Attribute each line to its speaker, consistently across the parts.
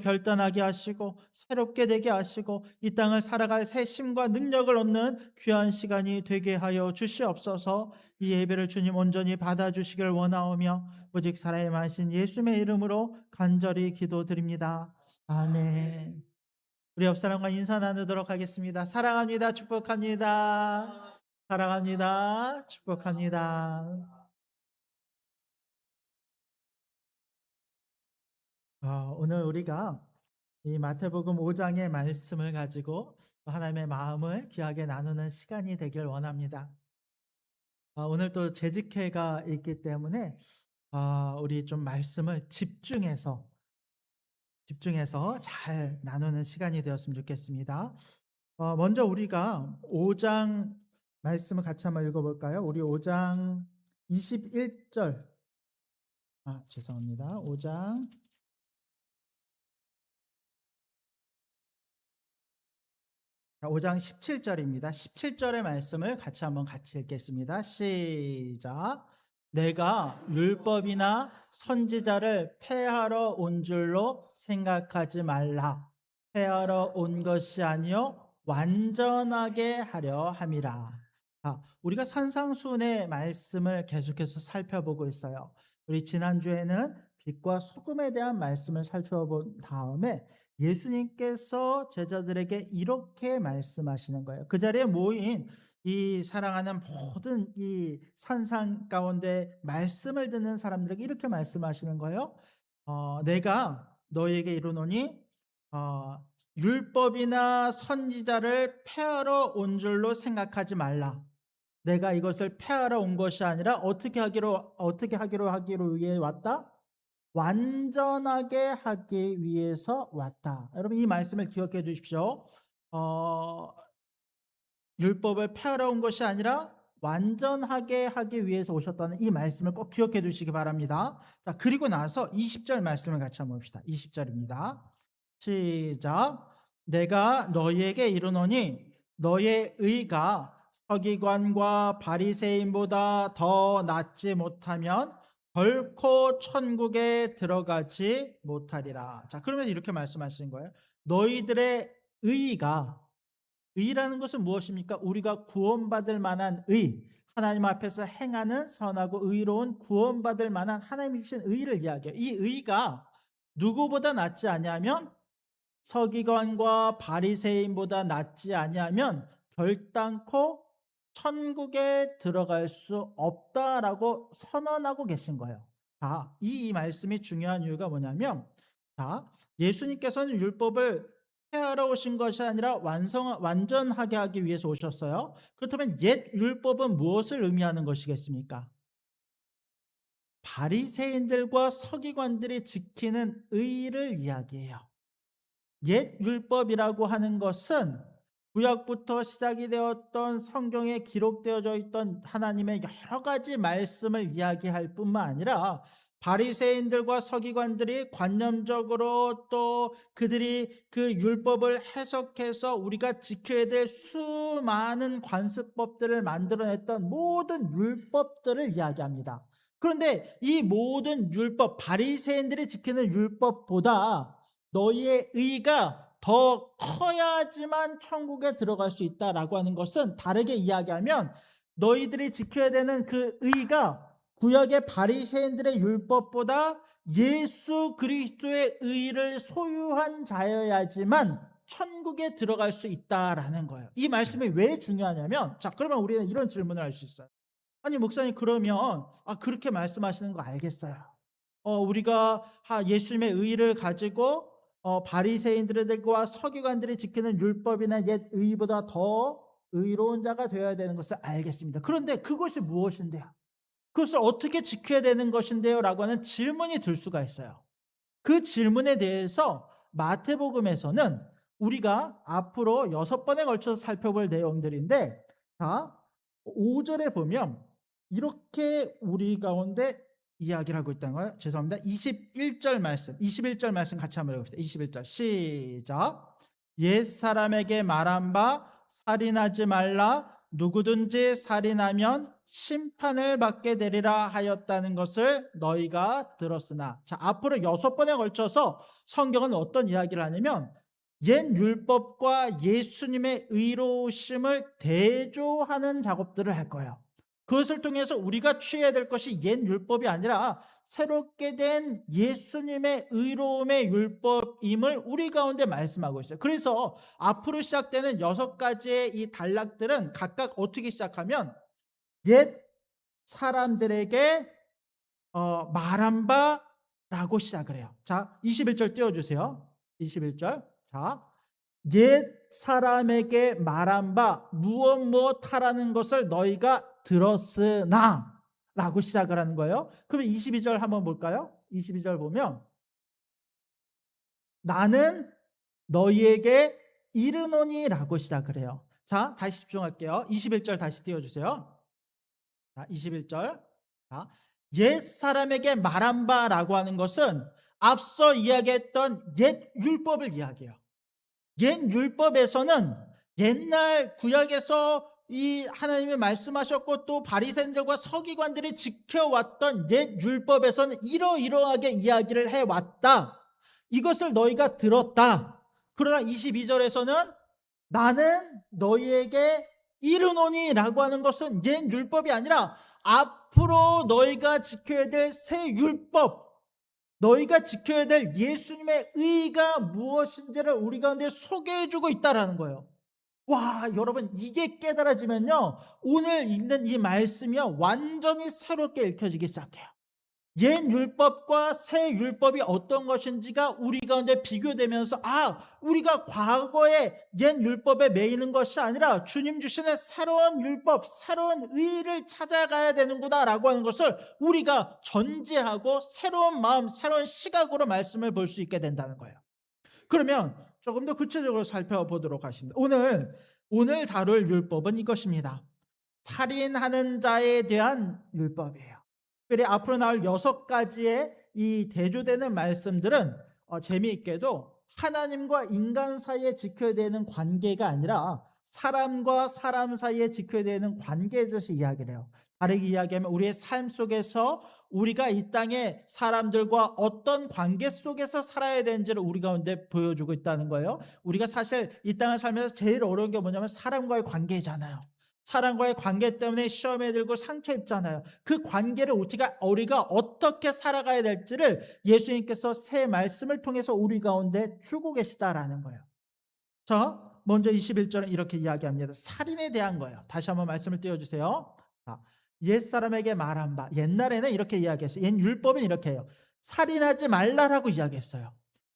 Speaker 1: 결단하게 하시고 새롭게 되게 하시고 이 땅을 살아갈 새 힘과 능력을 얻는 귀한 시간이 되게 하여 주시옵소서. 이 예배를 주님 온전히 받아주시길 원하오며 오직 살아계신 예수님의 이름으로 간절히 기도드립니다. 아멘. 우리 옆 사람과 인사 나누도록 하겠습니다. 사랑합니다. 축복합니다. 사랑합니다. 축복합니다. 오늘 우리가 이 마태복음 5장의 말씀을 가지고 하나님의 마음을 귀하게 나누는 시간이 되길 원합니다. 오늘 또 재직회가 있기 때문에 우리 좀 말씀을 집중해서 잘 나누는 시간이 되었으면 좋겠습니다. 먼저 우리가 5장 말씀을 같이 한번 읽어볼까요? 우리 5장 21절 죄송합니다. 5장 17절입니다. 17절의 말씀을 같이 읽겠습니다. 시작. 내가 율법이나 선지자를 폐하러 온 줄로 생각하지 말라. 폐하러 온 것이 아니요 완전하게 하려 함이라. 우리가 산상수훈의 말씀을 계속해서 살펴보고 있어요. 우리 지난주에는 빛과 소금에 대한 말씀을 살펴본 다음에 예수님께서 제자들에게 이렇게 말씀하시는 거예요. 그 자리에 모인 이 사랑하는 모든 이 산상 가운데 말씀을 듣는 사람들에게 이렇게 말씀하시는 거예요. 내가 너희에게 이르노니 율법이나 선지자를 폐하러 온 줄로 생각하지 말라. 내가 이것을 폐하러 온 것이 아니라 어떻게 하기로 위해 왔다? 완전하게 하기 위해서 왔다. 여러분 이 말씀을 기억해 주십시오. 율법을 폐하러 온 것이 아니라 완전하게 하기 위해서 오셨다는 이 말씀을 꼭 기억해 두시기 바랍니다. 자, 그리고 나서 20절 말씀을 같이 한번 봅시다. 20절입니다. 시작. 내가 너희에게 이르노니 너의 의가 서기관과 바리새인보다 더 낫지 못하면 결코 천국에 들어가지 못하리라. 자, 그러면 이렇게 말씀하시는 거예요. 너희들의 의라는 것은 무엇입니까? 우리가 구원받을 만한 의, 하나님 앞에서 행하는 선하고 의로운 구원받을 만한 하나님이 주신 의를 이야기해요. 이 의가 누구보다 낫지 아니하면 서기관과 바리새인보다 낫지 아니하면 결단코 천국에 들어갈 수 없다라고 선언하고 계신 거예요. 이 말씀이 중요한 이유가 뭐냐면 예수님께서는 율법을 폐하러 오신 것이 아니라 완전하게 하기 위해서 오셨어요. 그렇다면 옛 율법은 무엇을 의미하는 것이겠습니까? 바리새인들과 서기관들이 지키는 의를 이야기해요. 옛 율법이라고 하는 것은 구약부터 시작이 되었던 성경에 기록되어져 있던 하나님의 여러 가지 말씀을 이야기할 뿐만 아니라 바리새인들과 서기관들이 관념적으로 또 그들이 그 율법을 해석해서 우리가 지켜야 될 수많은 관습법들을 만들어냈던 모든 율법들을 이야기합니다. 그런데 이 모든 율법, 바리새인들이 지키는 율법보다 너희의 의가 더 커야지만 천국에 들어갈 수 있다라고 하는 것은 다르게 이야기하면 너희들이 지켜야 되는 그 의가 구약의 바리새인들의 율법보다 예수 그리스도의 의를 소유한 자여야지만 천국에 들어갈 수 있다라는 거예요. 이 말씀이 왜 중요하냐면 그러면 우리는 이런 질문을 할 수 있어요. 아니 목사님 그러면 그렇게 말씀하시는 거 알겠어요. 우리가 예수님의 의를 가지고 바리새인들과 서기관들이 지키는 율법이나 옛 의보다 더 의로운 자가 되어야 되는 것을 알겠습니다. 그런데 그것이 무엇인데요? 그것을 어떻게 지켜야 되는 것인데요? 라고 하는 질문이 들 수가 있어요. 그 질문에 대해서 마태복음에서는 우리가 앞으로 6번에 걸쳐서 살펴볼 내용들인데 5절에 보면 이렇게 우리 가운데 이야기를 하고 있다는 거예요. 죄송합니다. 21절 말씀 같이 한번 읽읍시다. 21절 시작. 옛사람에게 말한 바 살인하지 말라, 누구든지 살인하면 심판을 받게 되리라 하였다는 것을 너희가 들었으나. 자, 앞으로 6번에 걸쳐서 성경은 어떤 이야기를 하냐면 옛 율법과 예수님의 의로우심을 대조하는 작업들을 할 거예요. 그것을 통해서 우리가 취해야 될 것이 옛 율법이 아니라 새롭게 된 예수님의 의로움의 율법임을 우리 가운데 말씀하고 있어요. 그래서 앞으로 시작되는 6가지의 이 단락들은 각각 어떻게 시작하면 옛 사람들에게 말한 바라고 시작을 해요. 자, 21절 띄워주세요. 21절. 자, 옛 사람에게 말한 바 무엇 하라는 것을 너희가 들었으나 라고 시작을 하는 거예요. 그러면 22절 한번 볼까요? 22절 보면 나는 너희에게 이르노니 라고 시작을 해요. 자, 다시 집중할게요. 21절 다시 띄워주세요. 자, 21절. 자, 옛 사람에게 말한 바라고 하는 것은 앞서 이야기했던 옛 율법을 이야기해요. 옛 율법에서는 옛날 구약에서 이 하나님이 말씀하셨고 또 바리새인들과 서기관들이 지켜왔던 옛 율법에서는 이러이러하게 이야기를 해왔다. 이것을 너희가 들었다. 그러나 22절에서는 나는 너희에게 이르노니 라고 하는 것은 옛 율법이 아니라 앞으로 너희가 지켜야 될 새 율법, 너희가 지켜야 될 예수님의 의가 무엇인지를 우리 가운데 소개해주고 있다는 거예요. 와, 여러분, 이게 깨달아지면요, 오늘 읽는 이 말씀이요, 완전히 새롭게 읽혀지기 시작해요. 옛 율법과 새 율법이 어떤 것인지가 우리 가운데 비교되면서 우리가 과거의 옛 율법에 매이는 것이 아니라 주님 주시는 새로운 율법, 새로운 의를 찾아가야 되는구나 라고 하는 것을 우리가 전제하고 새로운 마음, 새로운 시각으로 말씀을 볼 수 있게 된다는 거예요. 그러면 조금 더 구체적으로 살펴보도록 하겠습니다. 오늘 다룰 율법은 이것입니다. 살인하는 자에 대한 율법이에요. 그래, 앞으로 나올 6가지의 이 대조되는 말씀들은 재미있게도 하나님과 인간 사이에 지켜야 되는 관계가 아니라 사람과 사람 사이에 지켜야 되는 관계에 대해서 이야기를 해요. 다르게 이야기하면 우리의 삶 속에서 우리가 이 땅의 사람들과 어떤 관계 속에서 살아야 되는지를 우리 가운데 보여주고 있다는 거예요. 우리가 사실 이 땅을 살면서 제일 어려운 게 뭐냐면 사람과의 관계잖아요. 사람과의 관계 때문에 시험에 들고 상처 입잖아요. 그 관계를 우리가 어떻게 살아가야 될지를 예수님께서 새 말씀을 통해서 우리 가운데 주고 계시다라는 거예요. 자, 먼저 21절은 이렇게 이야기합니다. 살인에 대한 거예요. 다시 한번 말씀을 띄워주세요. 자, 옛사람에게 말한 바, 옛날에는 이렇게 이야기했어요. 옛 율법은 이렇게 해요. 살인하지 말라라고 이야기했어요.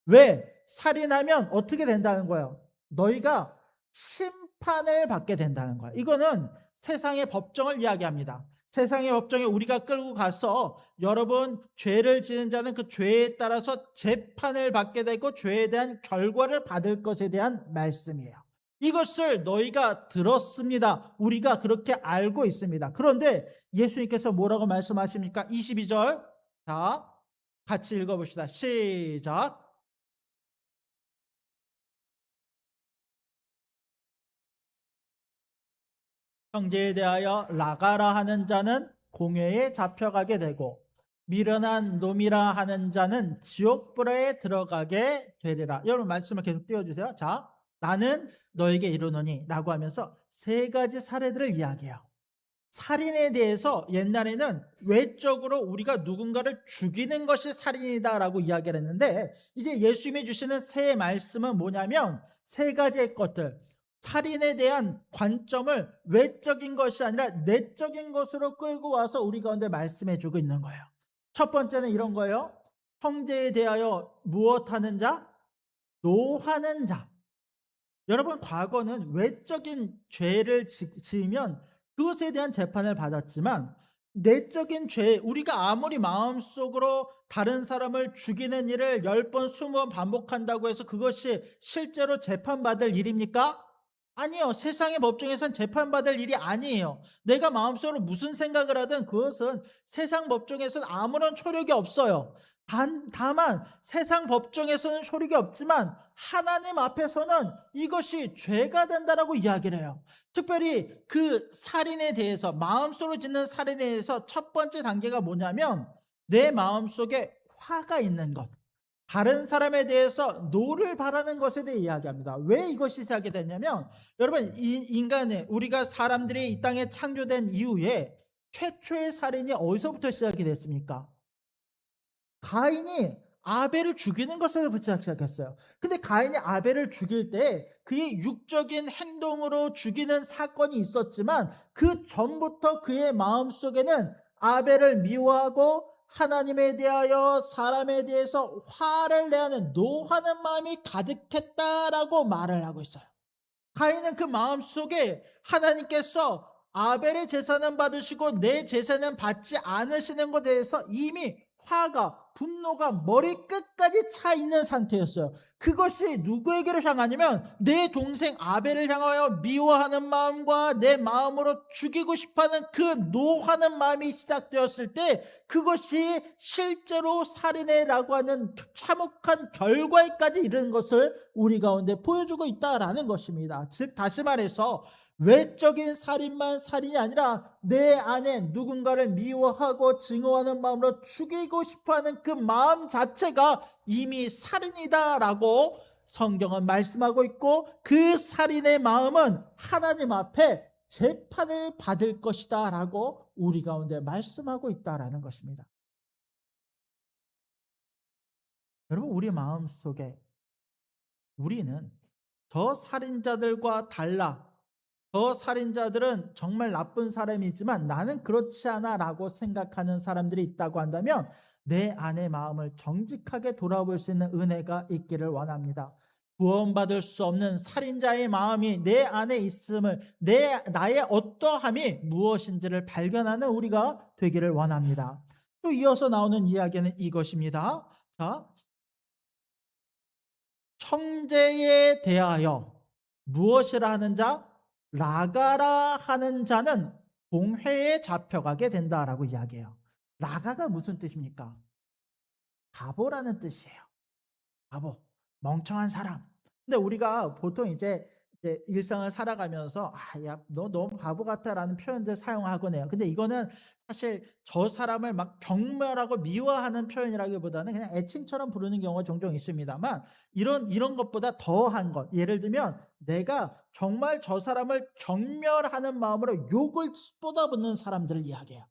Speaker 1: 왜? 살인하면 어떻게 된다는 거예요? 너희가 심판을 받게 된다는 거예요. 이거는 세상의 법정을 이야기합니다. 세상의 법정에 우리가 끌고 가서 여러분 죄를 지은 자는 그 죄에 따라서 재판을 받게 되고 죄에 대한 결과를 받을 것에 대한 말씀이에요. 이것을 너희가 들었습니다. 우리가 그렇게 알고 있습니다. 그런데 예수님께서 뭐라고 말씀하십니까? 22절. 자, 같이 읽어봅시다. 시작. 형제에 대하여 라가라 하는 자는 공회에 잡혀가게 되고 미련한 놈이라 하는 자는 지옥불에 들어가게 되리라. 여러분 말씀을 계속 띄워주세요. 자, 나는 너에게 이르노니 라고 하면서 3가지 사례들을 이야기해요. 살인에 대해서 옛날에는 외적으로 우리가 누군가를 죽이는 것이 살인이다 라고 이야기를 했는데 이제 예수님이 주시는 새 말씀은 뭐냐면 3가지의 것들, 살인에 대한 관점을 외적인 것이 아니라 내적인 것으로 끌고 와서 우리 가운데 말씀해 주고 있는 거예요. 첫 번째는 이런 거예요. 형제에 대하여 무엇하는 자? 노하는 자. 여러분, 과거는 외적인 죄를 지으면 그것에 대한 재판을 받았지만 내적인 죄, 우리가 아무리 마음속으로 다른 사람을 죽이는 일을 10번, 20번 반복한다고 해서 그것이 실제로 재판받을 일입니까? 아니요. 세상의 법정에선 재판받을 일이 아니에요. 내가 마음속으로 무슨 생각을 하든 그것은 세상 법정에서는 아무런 효력이 없어요. 다만 세상 법정에서는 효력이 없지만 하나님 앞에서는 이것이 죄가 된다라고 이야기를 해요. 특별히 그 살인에 대해서, 마음속으로 짓는 살인에 대해서 첫 번째 단계가 뭐냐면 내 마음속에 화가 있는 것, 다른 사람에 대해서 노를 바라는 것에 대해 이야기합니다. 왜 이것이 시작이 됐냐면, 여러분, 우리가 사람들이 이 땅에 창조된 이후에 최초의 살인이 어디서부터 시작이 됐습니까? 가인이 아벨을 죽이는 것에서부터 시작했어요. 근데 가인이 아벨을 죽일 때 그의 육적인 행동으로 죽이는 사건이 있었지만 그 전부터 그의 마음속에는 아벨을 미워하고 하나님에 대하여 사람에 대해서 화를 내하는 노하는 마음이 가득했다라고 말을 하고 있어요. 가인은 그 마음속에 하나님께서 아벨의 제사는 받으시고 내 제사는 받지 않으시는 것에 대해서 이미 화가, 분노가 머리끝까지 차 있는 상태였어요. 그것이 누구에게로 향하냐면 내 동생 아벨을 향하여 미워하는 마음과 내 마음으로 죽이고 싶어하는 그 노하는 마음이 시작되었을 때 그것이 실제로 살인이라고 하는 참혹한 결과에까지 이르는 것을 우리 가운데 보여주고 있다라는 것입니다. 즉 다시 말해서 외적인 살인만 살인이 아니라 내 안에 누군가를 미워하고 증오하는 마음으로 죽이고 싶어하는 그 마음 자체가 이미 살인이다라고 성경은 말씀하고 있고, 그 살인의 마음은 하나님 앞에 재판을 받을 것이다 라고 우리 가운데 말씀하고 있다라는 것입니다. 여러분, 우리 마음속에 우리는 저 살인자들과 달라, 저 살인자들은 정말 나쁜 사람이지만 나는 그렇지 않아 라고 생각하는 사람들이 있다고 한다면 내 안의 마음을 정직하게 돌아볼 수 있는 은혜가 있기를 원합니다. 구원받을 수 없는 살인자의 마음이 내 안에 있음을, 나의 어떠함이 무엇인지를 발견하는 우리가 되기를 원합니다. 또 이어서 나오는 이야기는 이것입니다. 자, 형제에 대하여 무엇이라 하는 자? 라가라 하는 자는 공회에 잡혀가게 된다라고 이야기해요. 라가가 무슨 뜻입니까? 바보라는 뜻이에요. 바보, 멍청한 사람. 근데 우리가 보통 이제 일상을 살아가면서 야, 너 너무 바보 같다라는 표현들 사용하곤 해요. 근데 이거는 사실 저 사람을 막 경멸하고 미워하는 표현이라기보다는 그냥 애칭처럼 부르는 경우가 종종 있습니다만, 이런 것보다 더한 것, 예를 들면 내가 정말 저 사람을 경멸하는 마음으로 욕을 쏟아붓는 사람들을 이야기해요.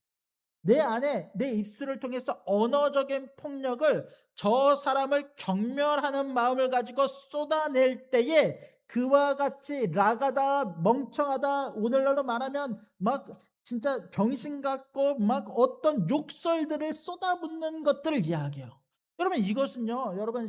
Speaker 1: 내 안에 내 입술을 통해서 언어적인 폭력을, 저 사람을 경멸하는 마음을 가지고 쏟아낼 때에 그와 같이 라가다, 멍청하다, 오늘날로 말하면 막 진짜 병신 같고 막 어떤 욕설들을 쏟아붓는 것들을 이야기해요. 여러분, 이것은요, 여러분,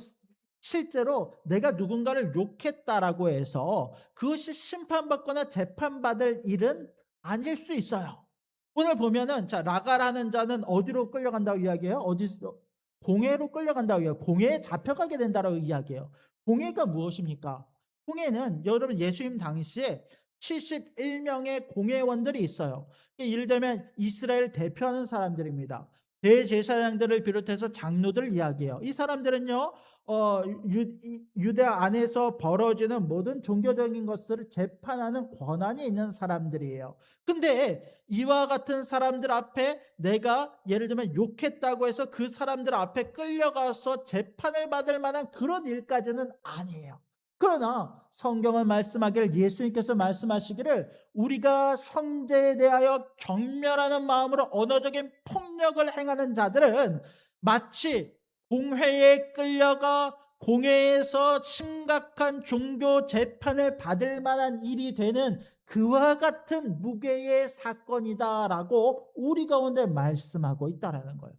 Speaker 1: 실제로 내가 누군가를 욕했다라고 해서 그것이 심판받거나 재판받을 일은 아닐 수 있어요. 오늘 보면은, 자, 라가라는 자는 어디로 끌려간다고 이야기해요? 어디서? 공회로 끌려간다고 이야기해요. 공회에 잡혀가게 된다고 이야기해요. 공회가 무엇입니까? 공회는 여러분, 예수님 당시에 71명의 공회원들이 있어요. 예를 들면 이스라엘 대표하는 사람들입니다. 대제사장들을 비롯해서 장로들 이야기해요. 이 사람들은요, 유대 안에서 벌어지는 모든 종교적인 것을 재판하는 권한이 있는 사람들이에요. 근데 이와 같은 사람들 앞에 내가 예를 들면 욕했다고 해서 그 사람들 앞에 끌려가서 재판을 받을 만한 그런 일까지는 아니에요. 그러나 성경은 말씀하기를, 예수님께서 말씀하시기를, 우리가 형제에 대하여 경멸하는 마음으로 언어적인 폭력을 행하는 자들은 마치 공회에 끌려가 공회에서 심각한 종교 재판을 받을 만한 일이 되는 그와 같은 무게의 사건이다라고 우리 가운데 말씀하고 있다라는 거예요.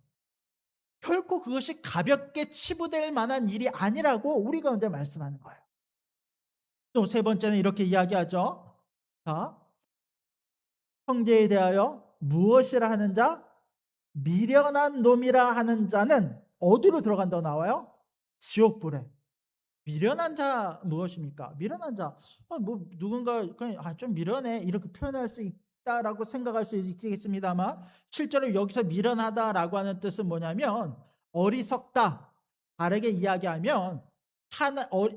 Speaker 1: 결코 그것이 가볍게 치부될 만한 일이 아니라고 우리 가운데 말씀하는 거예요. 또 세 번째는 이렇게 이야기하죠. 자, 형제에 대하여 무엇이라 하는 자? 미련한 놈이라 하는 자는 어디로 들어간다고 나와요? 지옥불에. 미련한 자 무엇입니까? 미련한 자, 뭐 누군가 그냥 좀 미련해 이렇게 표현할 수 있다라고 생각할 수 있겠습니다만, 실제로 여기서 미련하다라고 하는 뜻은 뭐냐면 어리석다. 다르게 이야기하면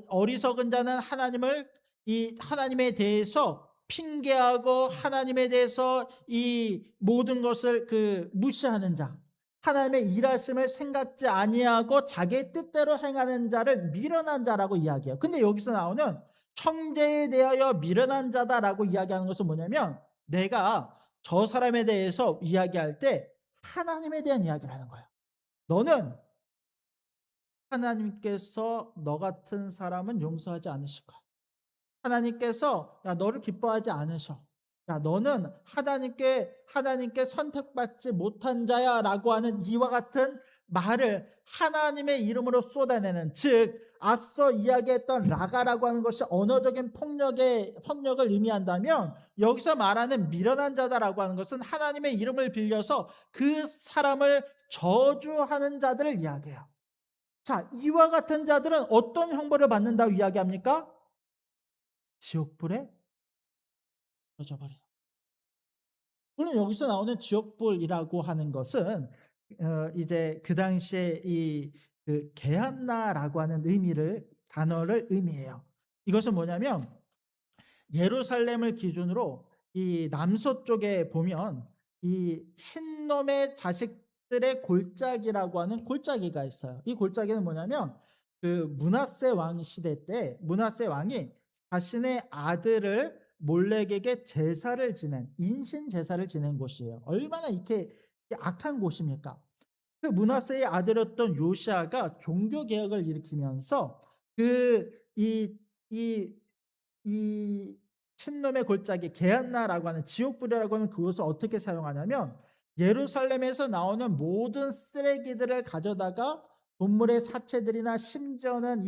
Speaker 1: 어리석은 자는 하나님에 대해서 핑계하고 하나님에 대해서 이 모든 것을 무시하는 자, 하나님의 일하심을 생각지 아니하고 자기의 뜻대로 행하는 자를 미련한 자라고 이야기해요. 근데 여기서 나오는 형제에 대하여 미련한 자다라고 이야기하는 것은 뭐냐면, 내가 저 사람에 대해서 이야기할 때 하나님에 대한 이야기를 하는 거예요. 너는 하나님께서 너 같은 사람은 용서하지 않으실 거야. 하나님께서 너를 기뻐하지 않으셔. 너는 하나님께 선택받지 못한 자야라고 하는 이와 같은 말을 하나님의 이름으로 쏟아내는, 즉 앞서 이야기했던 라가라고 하는 것이 언어적인 폭력을 의미한다면, 여기서 말하는 미련한 자다라고 하는 것은 하나님의 이름을 빌려서 그 사람을 저주하는 자들을 이야기해요. 자, 이와 같은 자들은 어떤 형벌을 받는다고 이야기합니까? 지옥불에 젖어버려요. 물론 여기서 나오는 지옥불이라고 하는 것은 이제 그 당시에 게한나라고 하는 단어를 의미해요. 이것은 뭐냐면, 예루살렘을 기준으로 이 남서쪽에 보면 이 흰놈의 자식들의 골짜기라고 하는 골짜기가 있어요. 이 골짜기는 뭐냐면, 므낫세 왕 시대 때 므낫세 왕이 자신의 아들을 몰렉에게 인신 제사를 지낸 곳이에요. 얼마나 이렇게 악한 곳입니까? 므낫세의 아들이었던 요시아가 종교 개혁을 일으키면서 이 신놈의 골짜기 게한나라고 하는 지옥불이라고 하는 그것을 어떻게 사용하냐면, 예루살렘에서 나오는 모든 쓰레기들을 가져다가 동물의 사체들이나 심지어는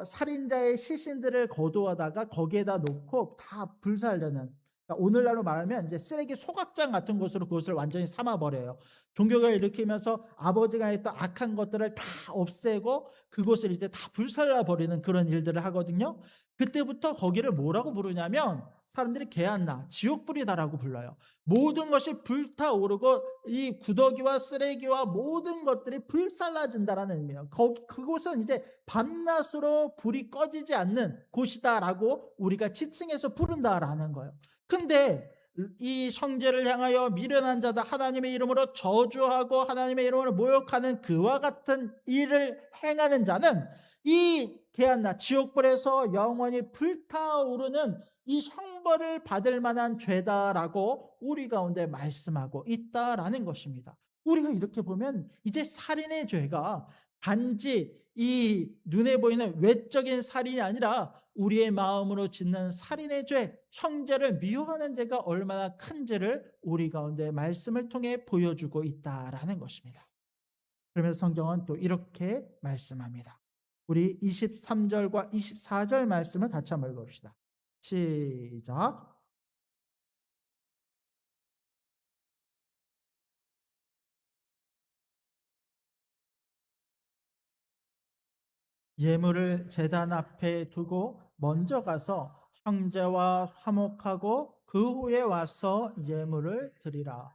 Speaker 1: 살인자의 시신들을 거두어다가 거기에다 놓고 다 불살르는, 그러니까 오늘날로 말하면 이제 쓰레기 소각장 같은 곳으로 그것을 완전히 삼아버려요. 종교가 일으키면서 아버지가 했던 악한 것들을 다 없애고 그곳을 이제 다 불살라버리는 그런 일들을 하거든요. 그때부터 거기를 뭐라고 부르냐면, 사람들이 게한나, 지옥불이다라고 불러요. 모든 것이 불타오르고 이 구더기와 쓰레기와 모든 것들이 불살라진다라는 의미예요. 그곳은 이제 밤낮으로 불이 꺼지지 않는 곳이다라고 우리가 지칭해서 부른다라는 거예요. 근데 이 형제를 향하여 미련한 자다, 하나님의 이름으로 저주하고 하나님의 이름으로 모욕하는 그와 같은 일을 행하는 자는 이 게한나, 지옥불에서 영원히 불타오르는 이 형벌을 받을 만한 죄다라고 우리 가운데 말씀하고 있다라는 것입니다. 우리가 이렇게 보면 이제 살인의 죄가 단지 이 눈에 보이는 외적인 살인이 아니라 우리의 마음으로 짓는 살인의 죄, 형제를 미워하는 죄가 얼마나 큰지를 우리 가운데 말씀을 통해 보여주고 있다라는 것입니다. 그러면서 성경은 또 이렇게 말씀합니다. 우리 23절과 24절 말씀을 같이 한번 읽어봅시다. 시작. 예물을 제단 앞에 두고 먼저 가서 형제와 화목하고 그 후에 와서 예물을 드리라.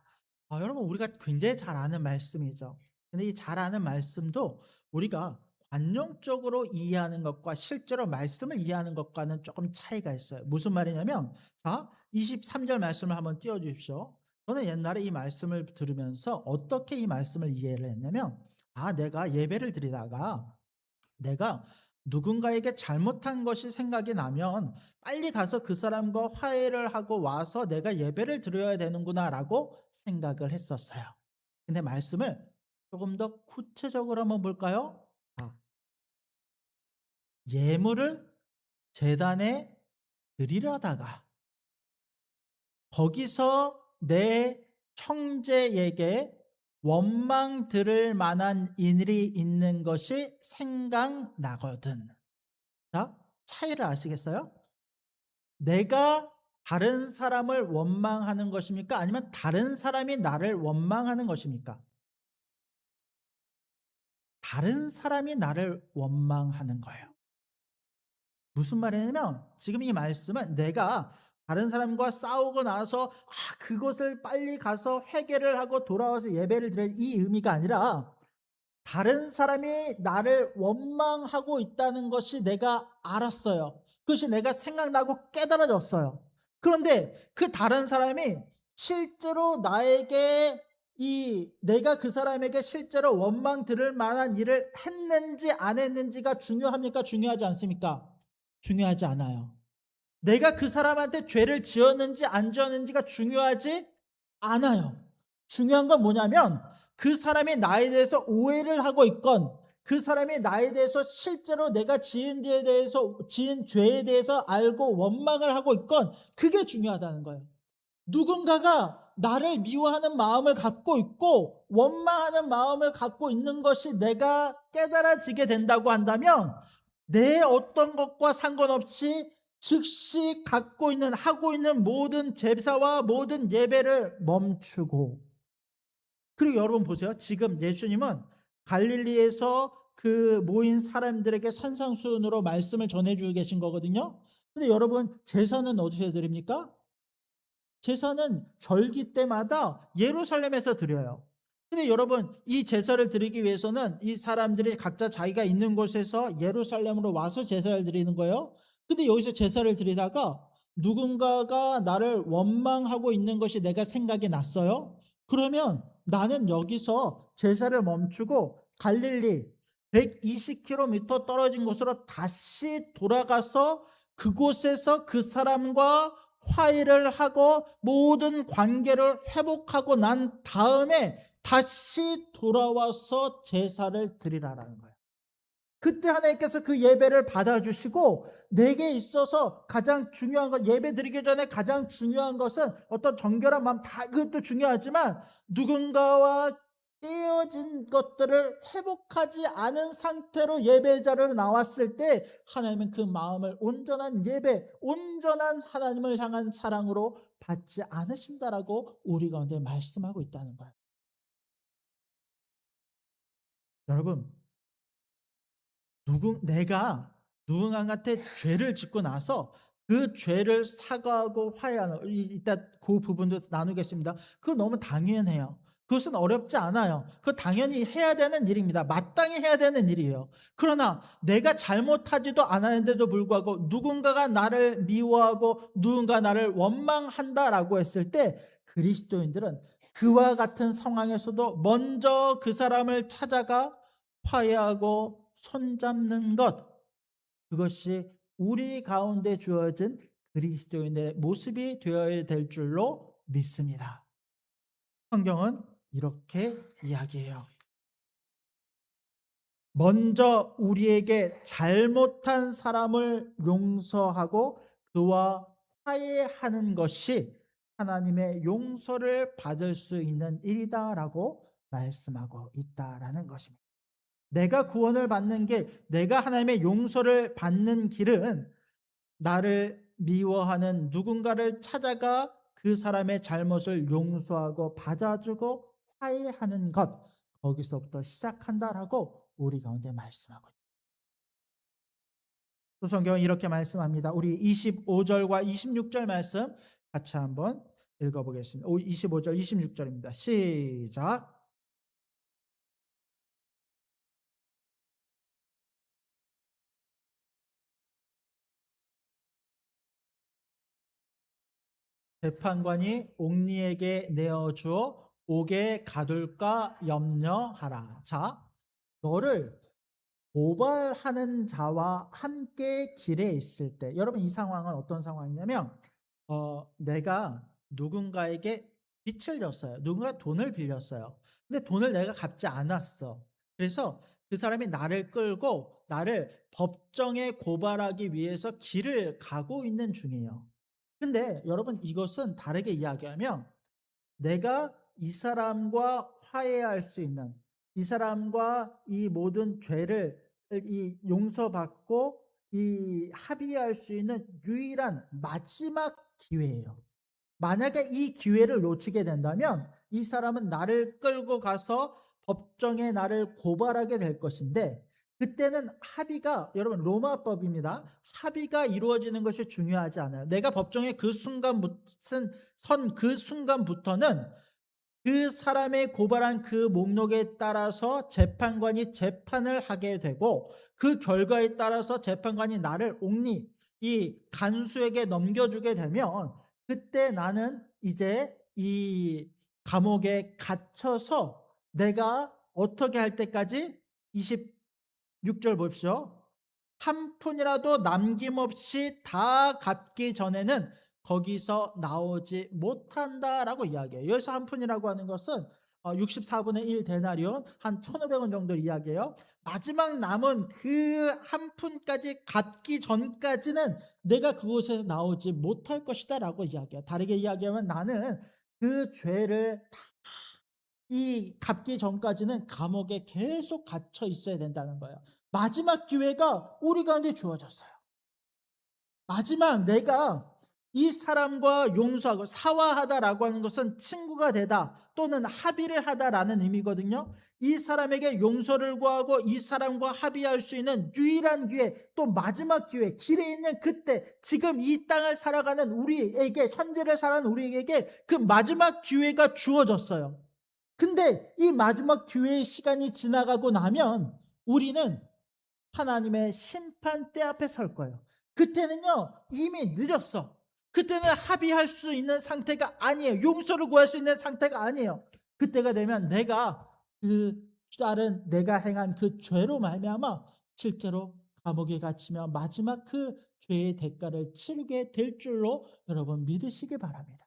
Speaker 1: 여러분, 우리가 굉장히 잘 아는 말씀이죠. 근데 이 잘 아는 말씀도 우리가 관용적으로 이해하는 것과 실제로 말씀을 이해하는 것과는 조금 차이가 있어요. 무슨 말이냐면, 자, 23절 말씀을 한번 띄워주십시오. 저는 옛날에 이 말씀을 들으면서 어떻게 이 말씀을 이해를 했냐면, 내가 예배를 드리다가 내가 누군가에게 잘못한 것이 생각이 나면 빨리 가서 그 사람과 화해를 하고 와서 내가 예배를 드려야 되는구나 라고 생각을 했었어요. 근데 말씀을 조금 더 구체적으로 한번 볼까요? 예물을 제단에 드리려다가 거기서 내 형제에게 원망 들을 만한 일이 있는 것이 생각나거든. 자, 차이를 아시겠어요? 내가 다른 사람을 원망하는 것입니까? 아니면 다른 사람이 나를 원망하는 것입니까? 다른 사람이 나를 원망하는 거예요. 무슨 말이냐면, 지금 이 말씀은 내가 다른 사람과 싸우고 나서 그것을 빨리 가서 회개를 하고 돌아와서 예배를 드려, 이 의미가 아니라 다른 사람이 나를 원망하고 있다는 것이 내가 알았어요. 그것이 내가 생각나고 깨달아졌어요. 그런데 그 다른 사람이 실제로 나에게 내가 그 사람에게 실제로 원망 들을 만한 일을 했는지 안 했는지가 중요합니까? 중요하지 않습니까? 중요하지 않아요. 내가 그 사람한테 죄를 지었는지 안 지었는지가 중요하지 않아요. 중요한 건 뭐냐면 그 사람이 나에 대해서 오해를 하고 있건 그 사람이 나에 대해서 실제로 내가 지은 죄에 대해서 알고 원망을 하고 있건 그게 중요하다는 거예요. 누군가가 나를 미워하는 마음을 갖고 있고 원망하는 마음을 갖고 있는 것이 내가 깨달아지게 된다고 한다면 내 어떤 것과 상관없이 즉시 하고 있는 모든 제사와 모든 예배를 멈추고, 그리고 여러분 보세요. 지금 예수님은 갈릴리에서 그 모인 사람들에게 산상수훈으로 말씀을 전해주고 계신 거거든요. 근데 여러분 제사는 어디서 드립니까? 제사는 절기 때마다 예루살렘에서 드려요. 근데 여러분 이 제사를 드리기 위해서는 이 사람들이 각자 자기가 있는 곳에서 예루살렘으로 와서 제사를 드리는 거예요. 근데 여기서 제사를 드리다가 누군가가 나를 원망하고 있는 것이 내가 생각이 났어요. 그러면 나는 여기서 제사를 멈추고 갈릴리 120km 떨어진 곳으로 다시 돌아가서 그곳에서 그 사람과 화해를 하고 모든 관계를 회복하고 난 다음에 다시 돌아와서 제사를 드리라라는 거예요. 그때 하나님께서 그 예배를 받아주시고, 내게 있어서 가장 중요한 것, 예배 드리기 전에 가장 중요한 것은 어떤 정결한 마음, 다 그것도 중요하지만 누군가와 떼어진 것들을 회복하지 않은 상태로 예배 자리로 나왔을 때 하나님은 그 마음을 온전한 예배, 온전한 하나님을 향한 사랑으로 받지 않으신다라고 우리 가운데 말씀하고 있다는 거예요. 여러분, 내가 누군가한테 죄를 짓고 나서 그 죄를 사과하고 화해하는, 이따 그 부분도 나누겠습니다. 그거 너무 당연해요. 그것은 어렵지 않아요. 그거 당연히 해야 되는 일입니다. 마땅히 해야 되는 일이에요. 그러나 내가 잘못하지도 않았는데도 불구하고 누군가가 나를 미워하고 누군가 나를 원망한다라고 했을 때 그리스도인들은 그와 같은 상황에서도 먼저 그 사람을 찾아가 화해하고 손잡는 것, 그것이 우리 가운데 주어진 그리스도인의 모습이 되어야 될 줄로 믿습니다. 성경은 이렇게 이야기해요. 먼저 우리에게 잘못한 사람을 용서하고 그와 화해하는 것이 하나님의 용서를 받을 수 있는 일이다라고 말씀하고 있다라는 것입니다. 내가 구원을 받는 내가 하나님의 용서를 받는 길은 나를 미워하는 누군가를 찾아가 그 사람의 잘못을 용서하고 받아주고 화해하는 것, 거기서부터 시작한다라고 우리 가운데 말씀하고 있습니다. 또 성경은 이렇게 말씀합니다. 우리 25절과 26절 말씀 같이 한번 읽어보겠습니다. 25절 26절입니다. 시작. 재판관이 옥리에게 내어주어 옥에 가둘까 염려하라. 자, 너를 고발하는 자와 함께 길에 있을 때, 여러분 이 상황은 어떤 상황이냐면 내가 누군가에게 빚을 졌어요. 누군가 돈을 빌렸어요. 근데 돈을 내가 갚지 않았어. 그래서 그 사람이 나를 끌고 나를 법정에 고발하기 위해서 길을 가고 있는 중이에요. 근데 여러분 이것은 다르게 이야기하면 내가 이 사람과 화해할 수 있는, 이 사람과 이 모든 죄를 용서받고 합의할 수 있는 유일한 마지막 기회예요. 만약에 이 기회를 놓치게 된다면 이 사람은 나를 끌고 가서 법정에 나를 고발하게 될 것인데, 그때는 합의가, 여러분 로마법입니다. 합의가 이루어지는 것이 중요하지 않아요. 내가 법정에 그 순간부터는 그 사람의 고발한 그 목록에 따라서 재판관이 재판을 하게 되고, 그 결과에 따라서 재판관이 나를 옥리, 이 간수에게 넘겨주게 되면, 그때 나는 이제 이 감옥에 갇혀서 내가 어떻게 할 때까지, 26절 보십시오. 한 푼이라도 남김없이 다 갚기 전에는 거기서 나오지 못한다라고 이야기해요. 여기서 한 푼이라고 하는 것은 64분의 1 데나리온, 한 1,500원 정도 이야기해요. 마지막 남은 그 한 푼까지 갚기 전까지는 내가 그곳에서 나오지 못할 것이다 라고 이야기해요. 다르게 이야기하면 나는 그 죄를 이 갚기 전까지는 감옥에 계속 갇혀 있어야 된다는 거예요. 마지막 기회가 우리 가운데 주어졌어요. 마지막 내가 이 사람과 용서하고, 사화하다라고 하는 것은 친구가 되다 또는 합의를 하다라는 의미거든요. 이 사람에게 용서를 구하고 이 사람과 합의할 수 있는 유일한 기회, 또 마지막 기회, 길에 있는 그때, 지금 이 땅을 살아가는 우리에게, 현재를 살아가는 우리에게 그 마지막 기회가 주어졌어요. 근데 이 마지막 기회의 시간이 지나가고 나면 우리는 하나님의 심판대 앞에 설 거예요. 그때는요, 이미 늦었어. 그때는 합의할 수 있는 상태가 아니에요. 용서를 구할 수 있는 상태가 아니에요. 그때가 되면 내가 그 다른 내가 행한 그 죄로 말미암아 실제로 감옥에 갇히며 마지막 그 죄의 대가를 치르게 될 줄로 여러분 믿으시기 바랍니다.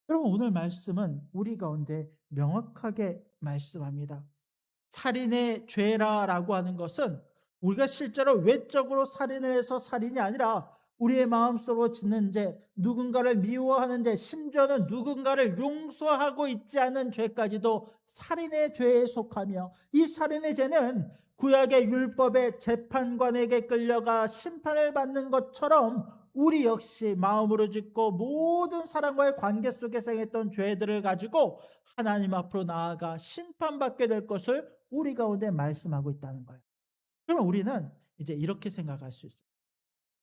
Speaker 1: 여러분, 오늘 말씀은 우리 가운데 명확하게 말씀합니다. 살인의 죄라고 하는 것은 우리가 실제로 외적으로 살인을 해서 살인이 아니라 우리의 마음속으로 짓는 죄, 누군가를 미워하는 죄, 심지어는 누군가를 용서하고 있지 않은 죄까지도 살인의 죄에 속하며, 이 살인의 죄는 구약의 율법의 재판관에게 끌려가 심판을 받는 것처럼 우리 역시 마음으로 짓고 모든 사람과의 관계 속에서 행했던 죄들을 가지고 하나님 앞으로 나아가 심판받게 될 것을 우리 가운데 말씀하고 있다는 거예요. 그러면 우리는 이제 이렇게 생각할 수 있어요.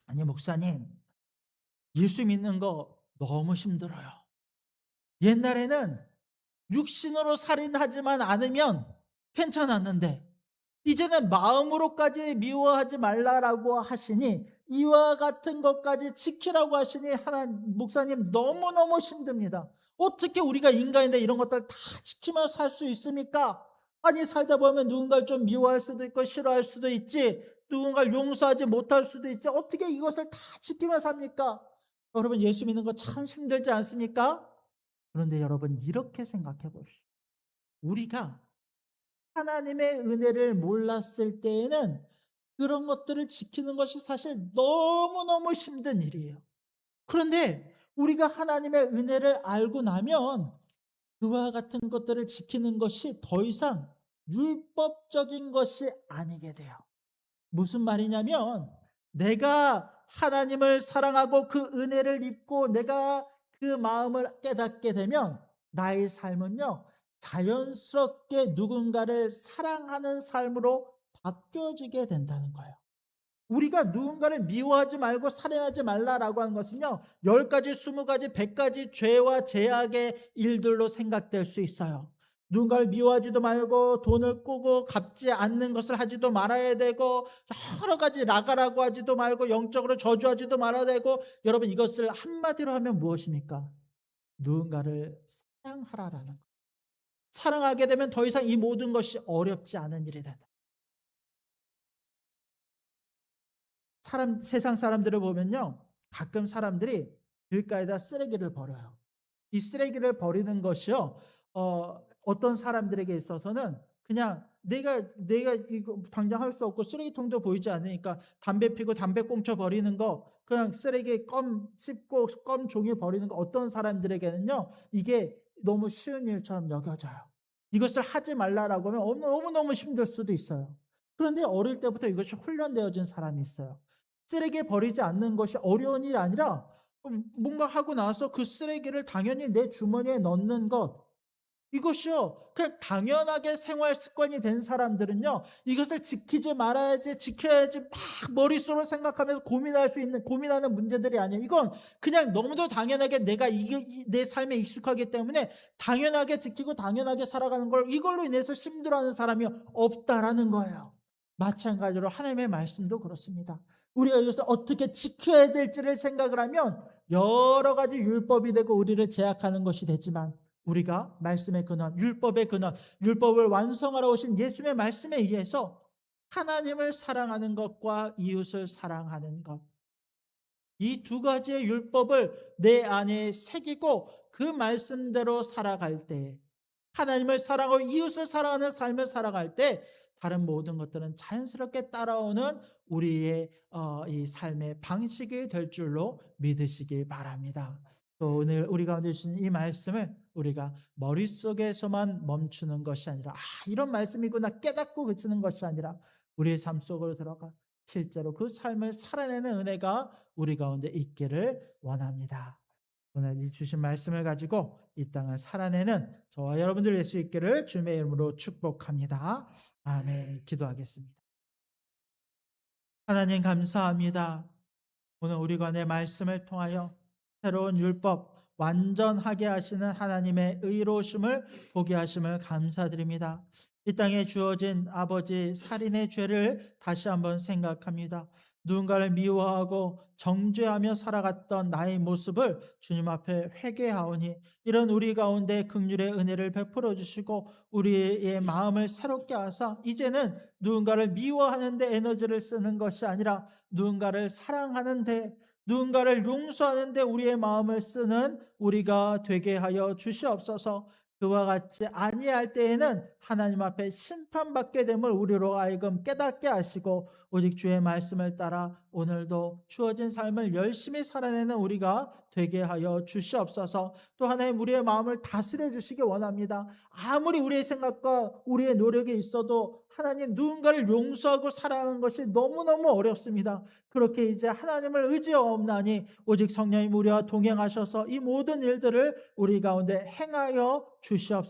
Speaker 1: 아니, 목사님, 예수 믿는 거 너무 힘들어요. 옛날에는 육신으로 살인하지만 않으면 괜찮았는데 이제는 마음으로까지 미워하지 말라라고 하시니, 이와 같은 것까지 지키라고 하시니, 목사님, 너무너무 힘듭니다. 어떻게 우리가 인간인데 이런 것들 다 지키며 살 수 있습니까? 아니, 살다 보면 누군가를 좀 미워할 수도 있고 싫어할 수도 있지, 누군가를 용서하지 못할 수도 있지, 어떻게 이것을 다 지키며 삽니까? 여러분, 예수 믿는 거 참 힘들지 않습니까? 그런데 여러분, 이렇게 생각해 봅시다. 우리가 하나님의 은혜를 몰랐을 때에는 그런 것들을 지키는 것이 사실 너무너무 힘든 일이에요. 그런데 우리가 하나님의 은혜를 알고 나면 그와 같은 것들을 지키는 것이 더 이상 율법적인 것이 아니게 돼요. 무슨 말이냐면, 내가 하나님을 사랑하고 그 은혜를 입고 내가 그 마음을 깨닫게 되면 나의 삶은요, 자연스럽게 누군가를 사랑하는 삶으로 바뀌어지게 된다는 거예요. 우리가 누군가를 미워하지 말고 살인하지 말라라고 하는 것은요, 10가지, 20가지, 100가지 죄와 제약의 일들로 생각될 수 있어요. 누군가를 미워하지도 말고, 돈을 꾸고 갚지 않는 것을 하지도 말아야 되고, 여러 가지 나가라고 하지도 말고, 영적으로 저주하지도 말아야 되고, 여러분, 이것을 한마디로 하면 무엇입니까? 누군가를 사랑하라라는 것. 사랑하게 되면 더 이상 이 모든 것이 어렵지 않은 일이 된다. 세상 사람들을 보면요, 가끔 사람들이 길가에다 쓰레기를 버려요. 이 쓰레기를 버리는 것이요, 어떤 사람들에게 있어서는 그냥 내가 이거 당장 할 수 없고 쓰레기통도 보이지 않으니까 담배 피고 담배 꽁초 버리는 거, 그냥 쓰레기 껌 씹고 껌 종이 버리는 거, 어떤 사람들에게는요 이게 너무 쉬운 일처럼 여겨져요. 이것을 하지 말라라고 하면 너무너무 힘들 수도 있어요. 그런데 어릴 때부터 이것이 훈련되어진 사람이 있어요. 쓰레기 버리지 않는 것이 어려운 일이 아니라 뭔가 하고 나서 그 쓰레기를 당연히 내 주머니에 넣는 것, 이것이요, 그냥 당연하게 생활 습관이 된 사람들은요, 이것을 지키지 말아야지, 지켜야지 막 머릿속으로 생각하면서 고민하는 문제들이 아니에요. 이건 그냥 너무도 당연하게 내가 내 삶에 익숙하기 때문에 당연하게 지키고 당연하게 살아가는 걸 이걸로 인해서 힘들어하는 사람이 없다라는 거예요. 마찬가지로 하나님의 말씀도 그렇습니다. 우리가 이것을 어떻게 지켜야 될지를 생각을 하면 여러 가지 율법이 되고 우리를 제약하는 것이 되지만, 우리가 말씀의 근원, 율법의 근원, 율법을 완성하러 오신 예수님의 말씀에 의해서 하나님을 사랑하는 것과 이웃을 사랑하는 것, 이 두 가지의 율법을 내 안에 새기고 그 말씀대로 살아갈 때, 하나님을 사랑하고 이웃을 사랑하는 삶을 살아갈 때 다른 모든 것들은 자연스럽게 따라오는 우리의 이 삶의 방식이 될 줄로 믿으시기 바랍니다. 또 오늘 우리 가운데 주신 이 말씀을 우리가 머릿속에서만 멈추는 것이 아니라 이런 말씀이구나 깨닫고 그치는 것이 아니라 우리의 삶 속으로 들어가 실제로 그 삶을 살아내는 은혜가 우리 가운데 있기를 원합니다. 오늘 이 주신 말씀을 가지고 이 땅을 살아내는 저와 여러분들 될 수 있기를 주님의 이름으로 축복합니다. 아멘. 기도하겠습니다. 하나님 감사합니다. 오늘 우리 간의 말씀을 통하여 새로운 율법 완전하게 하시는 하나님의 의로우심을 보게 하심을 감사드립니다. 이 땅에 주어진 아버지 살인의 죄를 다시 한번 생각합니다. 누군가를 미워하고 정죄하며 살아갔던 나의 모습을 주님 앞에 회개하오니 이런 우리 가운데 긍휼의 은혜를 베풀어 주시고 우리의 마음을 새롭게 하사 이제는 누군가를 미워하는 데 에너지를 쓰는 것이 아니라 누군가를 사랑하는 데, 누군가를 용서하는 데 우리의 마음을 쓰는 우리가 되게 하여 주시옵소서. 그와 같이 아니할 때에는 하나님 앞에 심판받게 됨을 우리로 하여금 깨닫게 하시고 오직 주의 말씀을 따라 오늘도 주어진 삶을 열심히 살아내는 우리가 되게 하여 주시옵소서. 또 하나님 우리의 마음을 다스려 주시기 원합니다. 아무리 우리의 생각과 우리의 노력이 있어도 하나님 누군가를 용서하고 사랑하는 것이 너무너무 어렵습니다. 그렇게 이제 하나님을 의지하옵나니 오직 성령님 우리와 동행하셔서 이 모든 일들을 우리 가운데 행하여 주시옵소서.